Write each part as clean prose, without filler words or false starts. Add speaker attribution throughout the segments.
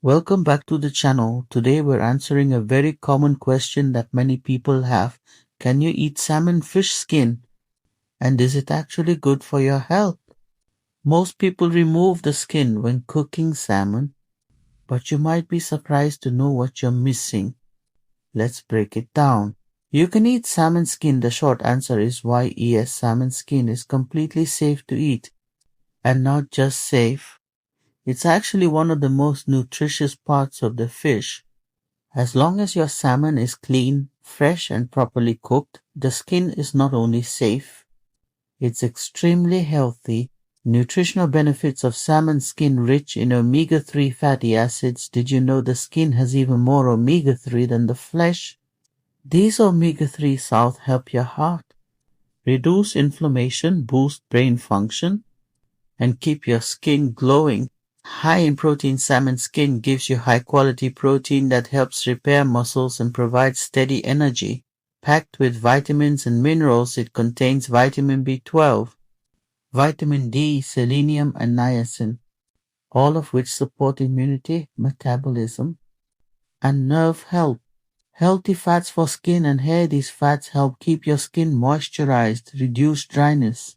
Speaker 1: Welcome back to the channel. Today we're answering a very common question that many people have. Can you eat salmon fish skin? And is it actually good for your health? Most people remove the skin when cooking salmon, but you might be surprised to know what you're missing. Let's break it down. You can eat salmon skin. The short answer is why yes, salmon skin is completely safe to eat. And not just safe, it's actually one of the most nutritious parts of the fish. As long as your salmon is clean, fresh and properly cooked, the skin is not only safe, it's extremely healthy. Nutritional benefits of salmon skin rich in omega-3 fatty acids. Did you know the skin has even more omega-3 than the flesh? These omega-3 salts help your heart, reduce inflammation, boost brain function, and keep your skin glowing. High in protein salmon skin gives you high quality protein that helps repair muscles and provides steady energy. Packed with vitamins and minerals, it contains vitamin B12, vitamin D, selenium and niacin, all of which support immunity, metabolism, and nerve health. Healthy fats for skin and hair. These fats help keep your skin moisturized, reduce dryness,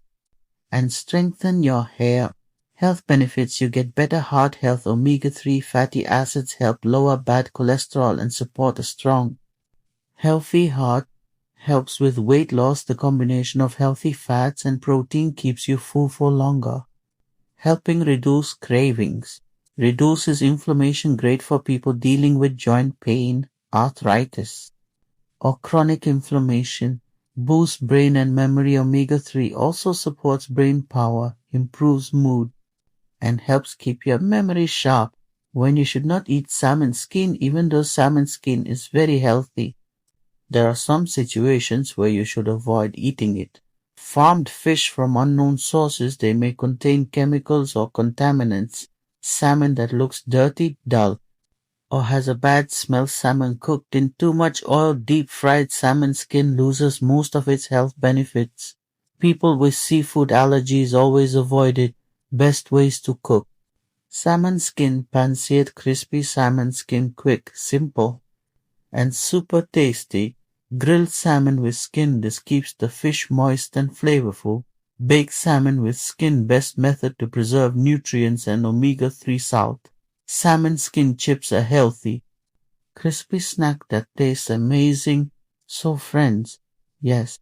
Speaker 1: and strengthen your hair. Health benefits. You get better heart health. Omega-3 fatty acids help lower bad cholesterol and support a strong, healthy heart. Helps with weight loss. The combination of healthy fats and protein keeps you full for longer, helping reduce cravings. Reduces inflammation. Great for people dealing with joint pain, arthritis, or chronic inflammation. Boosts brain and memory. Omega-3 also supports brain power, improves mood, and helps keep your memory sharp. When you should not eat salmon skin, even though salmon skin is very healthy. There are some situations where you should avoid eating it. Farmed fish from unknown sources. They may contain chemicals or contaminants. Salmon that looks dirty, dull, or has a bad smell. Salmon cooked in too much oil. Deep fried salmon skin loses most of its health benefits. People with seafood allergies always avoid it. Best ways to cook. Salmon skin. Pan-seared crispy salmon skin. Quick, simple, and super tasty. Grilled salmon with skin. This keeps the fish moist and flavorful. Baked salmon with skin. Best method to preserve nutrients and omega-3 salt. Salmon skin chips are healthy, crispy snack that tastes amazing. So friends, yes,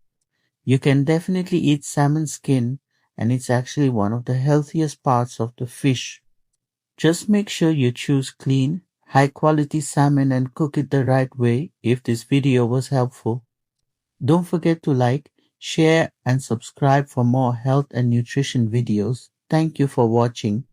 Speaker 1: you can definitely eat salmon skin, and it's actually one of the healthiest parts of the fish. Just make sure you choose clean, high quality salmon and cook it the right way. If this video was helpful, don't forget to like, share and subscribe for more health and nutrition videos. Thank you for watching.